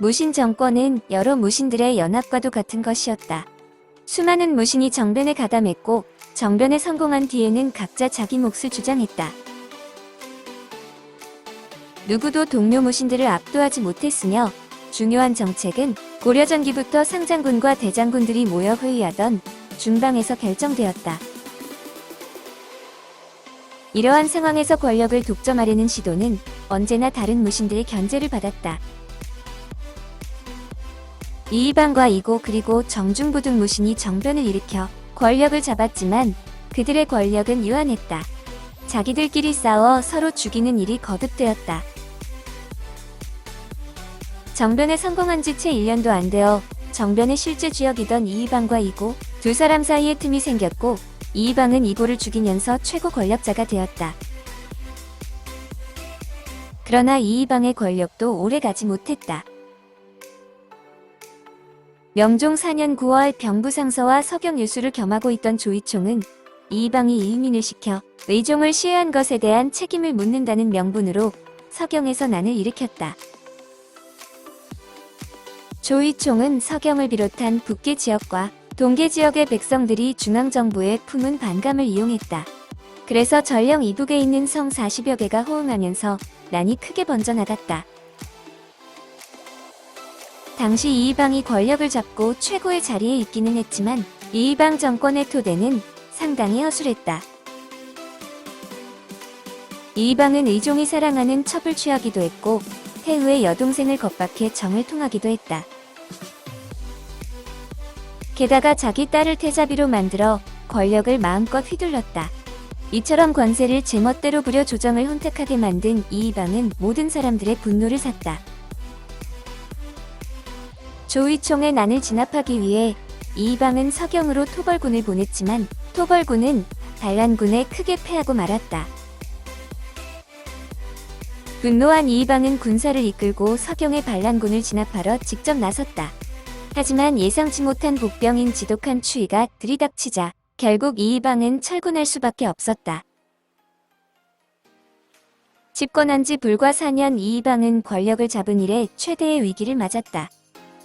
무신 정권은 여러 무신들의 연합과도 같은 것이었다. 수많은 무신이 정변에 가담했고 정변에 성공한 뒤에는 각자 자기 몫을 주장했다. 누구도 동료 무신들을 압도하지 못했으며 중요한 정책은 고려 전기부터 상장군과 대장군들이 모여 회의하던 중방에서 결정되었다. 이러한 상황에서 권력을 독점하려는 시도는 언제나 다른 무신들의 견제를 받았다. 이이방과 이고 그리고 정중부 등 무신이 정변을 일으켜 권력을 잡았지만 그들의 권력은 유한했다. 자기들끼리 싸워 서로 죽이는 일이 거듭되었다. 정변에 성공한 지 채 1년도 안 되어 정변의 실제 주역이던 이이방과 이고 두 사람 사이에 틈이 생겼고 이이방은 이고를 죽이면서 최고 권력자가 되었다. 그러나 이이방의 권력도 오래가지 못했다. 명종 4년 9월 병부상서와 서경일수를 겸하고 있던 조이총은 이이방이 이의민을 시켜 의종을 시해한 것에 대한 책임을 묻는다는 명분으로 서경에서 난을 일으켰다. 조이총은 서경을 비롯한 북계 지역과 동계 지역의 백성들이 중앙정부에 품은 반감을 이용했다. 그래서 전령 이북에 있는 성 40여 개가 호응하면서 난이 크게 번져나갔다. 당시 이이방이 권력을 잡고 최고의 자리에 있기는 했지만 이이방 정권의 토대는 상당히 허술했다. 이이방은 의종이 사랑하는 첩을 취하기도 했고 태후의 여동생을 겁박해 정을 통하기도 했다. 게다가 자기 딸을 태자비로 만들어 권력을 마음껏 휘둘렀다. 이처럼 권세를 제멋대로 부려 조정을 혼탁하게 만든 이이방은 모든 사람들의 분노를 샀다. 조이총의 난을 진압하기 위해 이이방은 서경으로 토벌군을 보냈지만 토벌군은 반란군에 크게 패하고 말았다. 분노한 이이방은 군사를 이끌고 서경의 반란군을 진압하러 직접 나섰다. 하지만 예상치 못한 복병인 지독한 추위가 들이닥치자 결국 이이방은 철군할 수밖에 없었다. 집권한 지 불과 4년 이이방은 권력을 잡은 이래 최대의 위기를 맞았다.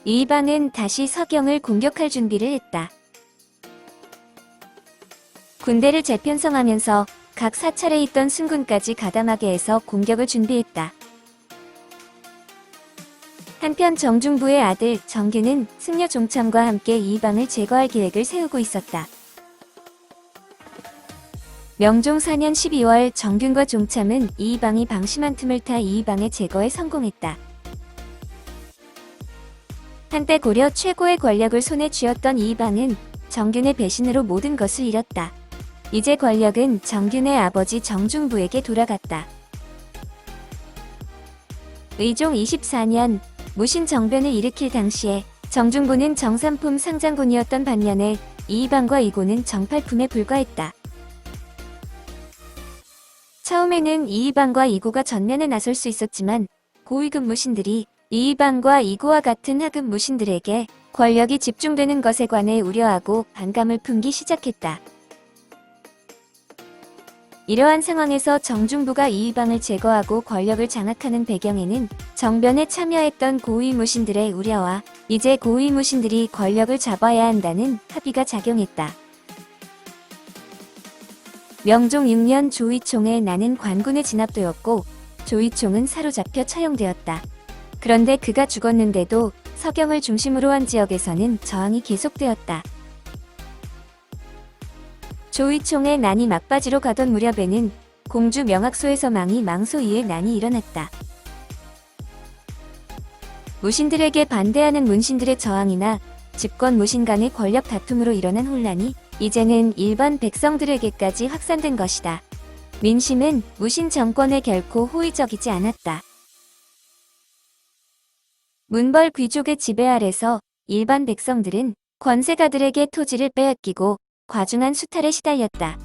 이이방은 다시 서경을 공격할 준비를 했다. 군대를 재편성하면서 각 사찰에 있던 승군까지 가담하게 해서 공격을 준비했다. 한편 정중부의 아들 정규는 승려 종참과 함께 이이방을 제거할 계획을 세우고 있었다. 명종 4년 12월 정균과 종참은 이이방이 방심한 틈을 타 이이방의 제거에 성공했다. 한때 고려 최고의 권력을 손에 쥐었던 이이방은 정균의 배신으로 모든 것을 잃었다. 이제 권력은 정균의 아버지 정중부에게 돌아갔다. 의종 24년 무신 정변을 일으킬 당시에 정중부는 정삼품 상장군이었던 반면에 이이방과 이고는 정팔품에 불과했다. 처음에는 이이방과 이고가 전면에 나설 수 있었지만 고위급 무신들이 이이방과 이고와 같은 하급 무신들에게 권력이 집중되는 것에 관해 우려하고 반감을 품기 시작했다. 이러한 상황에서 정중부가 이이방을 제거하고 권력을 장악하는 배경에는 정변에 참여했던 고위 무신들의 우려와 이제 고위 무신들이 권력을 잡아야 한다는 합의가 작용했다. 명종 6년 조이총의 난은 관군에 진압되었고 조이총은 사로잡혀 처형되었다. 그런데 그가 죽었는데도 서경을 중심으로 한 지역에서는 저항이 계속되었다. 조이총의 난이 막바지로 가던 무렵에는 공주 명학소에서 망소이의 난이 일어났다. 무신들에게 반대하는 문신들의 저항이나 집권 무신 간의 권력 다툼으로 일어난 혼란이 이제는 일반 백성들에게까지 확산된 것이다. 민심은 무신 정권에 결코 호의적이지 않았다. 문벌 귀족의 지배 아래서 일반 백성들은 권세가들에게 토지를 빼앗기고 과중한 수탈에 시달렸다.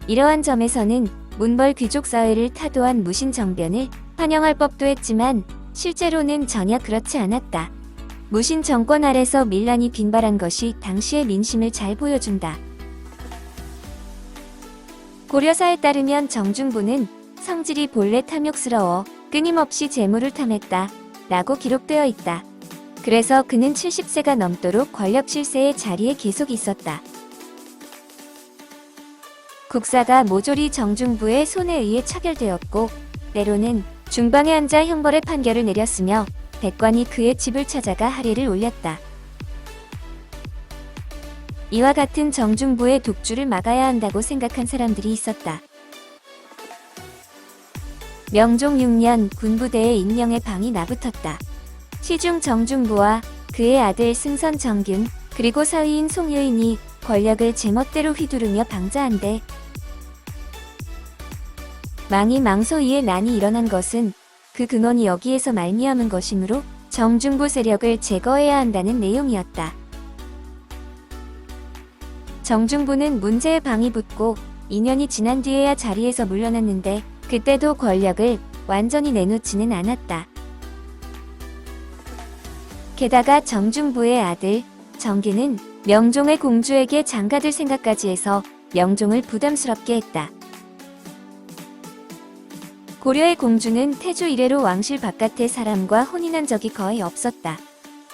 이러한 점에서는 문벌 귀족 사회를 타도한 무신 정변을 환영할 법도 했지만 실제로는 전혀 그렇지 않았다. 무신 정권 아래서 밀란이 빈발한 것이 당시의 민심을 잘 보여준다. 고려사에 따르면 정중부는 성질이 본래 탐욕스러워 끊임없이 재물을 탐했다. 라고 기록되어 있다. 그래서 그는 70세가 넘도록 권력 실세의 자리에 계속 있었다. 국사가 모조리 정중부의 손에 의해 차결되었고 때로는 중방에 앉아 형벌의 판결을 내렸으며 백관이 그의 집을 찾아가 하례를 올렸다. 이와 같은 정중부의 독주를 막아야 한다고 생각한 사람들이 있었다. 명종 6년 군부대에 임명의 방이 나붙었다. 시중 정중부와 그의 아들 승선 정균 그리고 사위인 송효인이 권력을 제멋대로 휘두르며 방자한데 망이 망소이에 난이 일어난 것은 그 근원이 여기에서 말미암은 것이므로 정중부 세력을 제거해야 한다는 내용이었다. 정중부는 문제의 방이 붙고 2년이 지난 뒤에야 자리에서 물러났는데 그때도 권력을 완전히 내놓지는 않았다. 게다가 정중부의 아들 정기는 명종의 공주에게 장가들 생각까지 해서 명종을 부담스럽게 했다. 고려의 공주는 태조 이래로 왕실 바깥의 사람과 혼인한 적이 거의 없었다.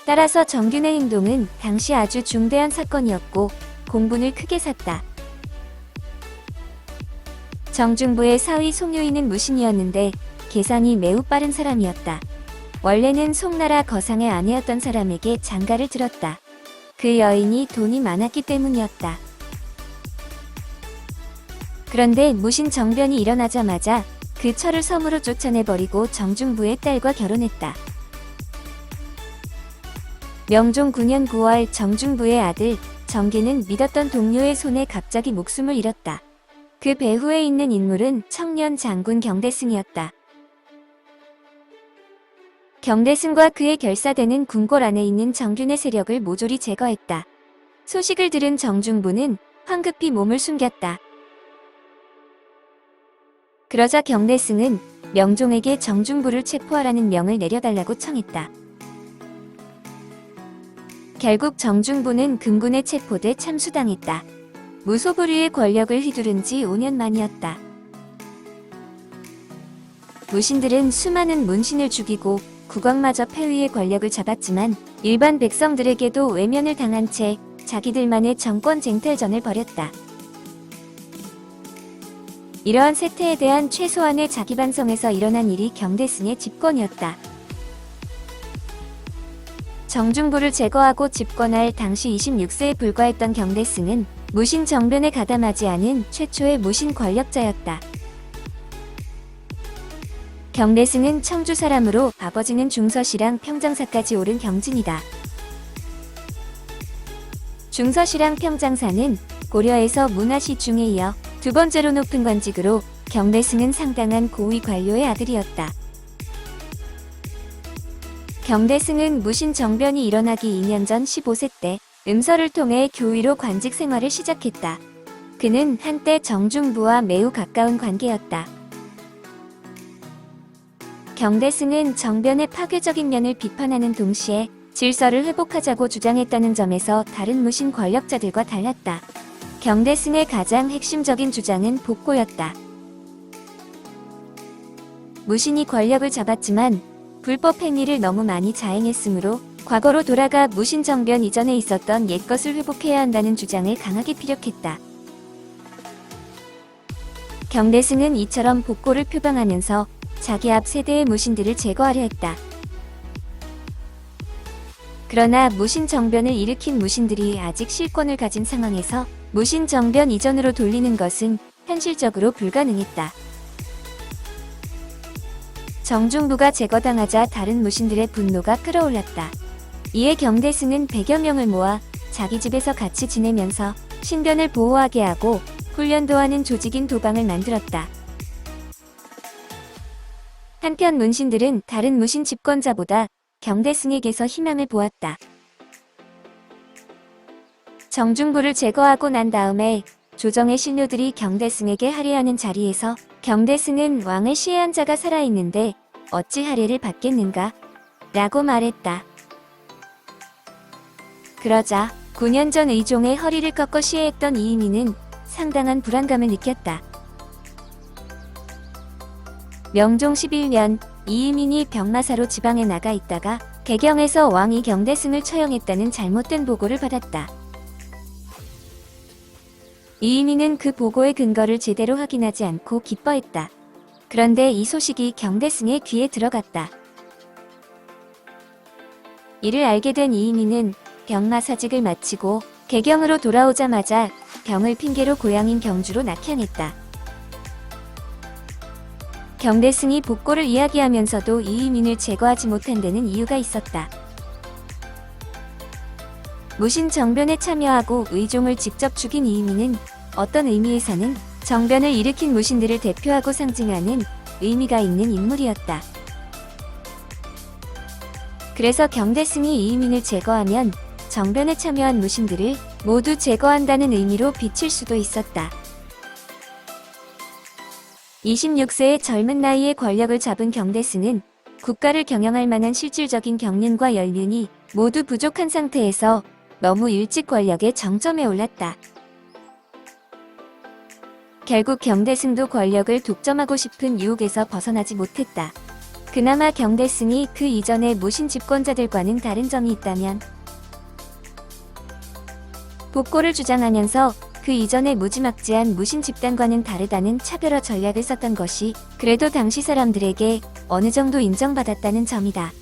따라서 정균의 행동은 당시 아주 중대한 사건이었고 공분을 크게 샀다. 정중부의 사위 송효인은 무신이었는데 계산이 매우 빠른 사람이었다. 원래는 송나라 거상의 아내였던 사람에게 장가를 들었다. 그 여인이 돈이 많았기 때문이었다. 그런데 무신 정변이 일어나자마자 그 철을 섬으로 쫓아내버리고 정중부의 딸과 결혼했다. 명종 9년 9월 정중부의 아들 정기는 믿었던 동료의 손에 갑자기 목숨을 잃었다. 그 배후에 있는 인물은 청년 장군 경대승이었다. 경대승과 그의 결사되는 궁궐 안에 있는 정균의 세력을 모조리 제거했다. 소식을 들은 정중부는 황급히 몸을 숨겼다. 그러자 경대승은 명종에게 정중부를 체포하라는 명을 내려달라고 청했다. 결국 정중부는 금군에 체포돼 참수당했다. 무소불위의 권력을 휘두른 지 5년 만이었다. 무신들은 수많은 문신을 죽이고 국왕마저 폐위의 권력을 잡았지만 일반 백성들에게도 외면을 당한 채 자기들만의 정권 쟁탈전을 벌였다. 이러한 세태에 대한 최소한의 자기반성에서 일어난 일이 경대승의 집권이었다. 정중부를 제거하고 집권할 당시 26세에 불과했던 경대승은 무신 정변에 가담하지 않은 최초의 무신 권력자였다. 경대승은 청주 사람으로 아버지는 중서시랑 평장사까지 오른 경진이다. 중서시랑 평장사는 고려에서 문화시 중에 이어 두 번째로 높은 관직으로 경대승은 상당한 고위 관료의 아들이었다. 경대승은 무신 정변이 일어나기 2년 전 15세 때 음서를 통해 교위로 관직 생활을 시작했다. 그는 한때 정중부와 매우 가까운 관계였다. 경대승은 정변의 파괴적인 면을 비판하는 동시에 질서를 회복하자고 주장했다는 점에서 다른 무신 권력자들과 달랐다. 경대승의 가장 핵심적인 주장은 복고였다. 무신이 권력을 잡았지만 불법 행위를 너무 많이 자행했으므로 과거로 돌아가 무신 정변 이전에 있었던 옛것을 회복해야 한다는 주장을 강하게 피력했다. 경대승은 이처럼 복고를 표방하면서 자기 앞 세대의 무신들을 제거하려 했다. 그러나 무신 정변을 일으킨 무신들이 아직 실권을 가진 상황에서 무신 정변 이전으로 돌리는 것은 현실적으로 불가능했다. 정중부가 제거당하자 다른 무신들의 분노가 끌어올랐다. 이에 경대승은 100여 명을 모아 자기 집에서 같이 지내면서 신변을 보호하게 하고 훈련도 하는 조직인 도방을 만들었다. 한편 문신들은 다른 무신 집권자보다 경대승에게서 희망을 보았다. 정중부를 제거하고 난 다음에 조정의 신료들이 경대승에게 할애하는 자리에서 경대승은 왕을 시해한 자가 살아있는데 어찌 할애를 받겠는가? 라고 말했다. 그러자 9년 전 의종의 허리를 꺾어 시해했던 이인희는 상당한 불안감을 느꼈다. 명종 11년 이의민이 병마사로 지방에 나가 있다가 개경에서 왕이 경대승을 처형했다는 잘못된 보고를 받았다. 이의민은 그 보고의 근거를 제대로 확인하지 않고 기뻐했다. 그런데 이 소식이 경대승의 귀에 들어갔다. 이를 알게 된 이의민은 병마사직을 마치고 개경으로 돌아오자마자 병을 핑계로 고향인 경주로 낙향했다. 경대승이 복고를 이야기하면서도 이의민을 제거하지 못한 데는 이유가 있었다. 무신 정변에 참여하고 의종을 직접 죽인 이의민은 어떤 의미에서는 정변을 일으킨 무신들을 대표하고 상징하는 의미가 있는 인물이었다. 그래서 경대승이 이의민을 제거하면 정변에 참여한 무신들을 모두 제거한다는 의미로 비칠 수도 있었다. 26세의 젊은 나이에 권력을 잡은 경대승은 국가를 경영할 만한 실질적인 경륜과 연륜이 모두 부족한 상태에서 너무 일찍 권력의 정점에 올랐다. 결국 경대승도 권력을 독점하고 싶은 유혹에서 벗어나지 못했다. 그나마 경대승이 그 이전의 무신 집권자들과는 다른 점이 있다면 복고를 주장하면서 그 이전의 무지막지한 무신 집단과는 다르다는 차별화 전략을 썼던 것이 그래도 당시 사람들에게 어느 정도 인정받았다는 점이다.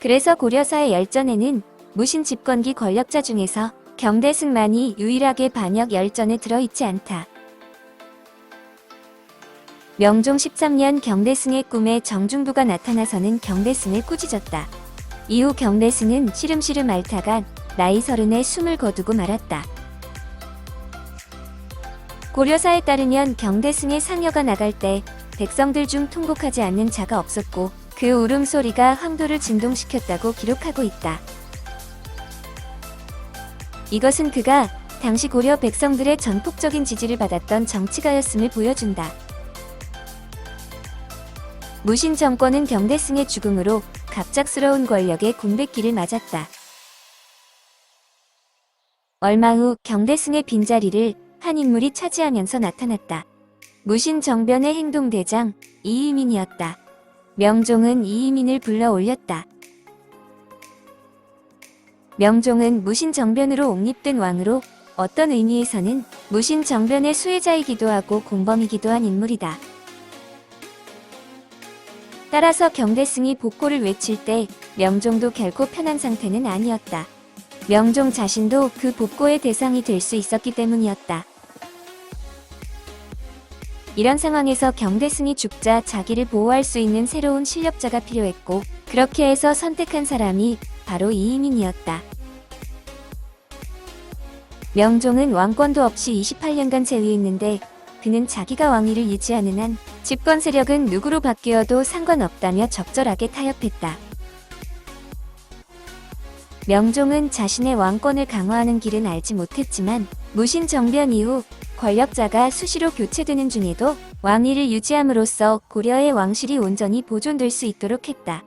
그래서 고려사의 열전에는 무신 집권기 권력자 중에서 경대승만이 유일하게 반역 열전에 들어있지 않다. 명종 13년 경대승의 꿈에 정중부가 나타나서는 경대승을 꾸짖었다. 이후 경대승은 시름시름 앓다가 나이 30에 숨을 거두고 말았다. 고려사에 따르면 경대승의 상여가 나갈 때 백성들 중 통곡하지 않는 자가 없었고 그 울음소리가 황도를 진동시켰다고 기록하고 있다. 이것은 그가 당시 고려 백성들의 전폭적인 지지를 받았던 정치가였음을 보여준다. 무신 정권은 경대승의 죽음으로 갑작스러운 권력의 공백기를 맞았다. 얼마 후 경대승의 빈자리를 한 인물이 차지하면서 나타났다. 무신 정변의 행동대장 이의민이었다. 명종은 이의민을 불러 올렸다. 명종은 무신 정변으로 옹립된 왕으로 어떤 의미에서는 무신 정변의 수혜자이기도 하고 공범이기도 한 인물이다. 따라서 경대승이 복고를 외칠 때 명종도 결코 편한 상태는 아니었다. 명종 자신도 그 복고의 대상이 될 수 있었기 때문이었다. 이런 상황에서 경대승이 죽자 자기를 보호할 수 있는 새로운 실력자가 필요했고 그렇게 해서 선택한 사람이 바로 이의민이었다. 명종은 왕권도 없이 28년간 재위했는데 그는 자기가 왕위를 유지하는 한 집권 세력은 누구로 바뀌어도 상관없다며 적절하게 타협했다. 명종은 자신의 왕권을 강화하는 길은 알지 못했지만 무신 정변 이후 권력자가 수시로 교체되는 중에도 왕위를 유지함으로써 고려의 왕실이 온전히 보존될 수 있도록 했다.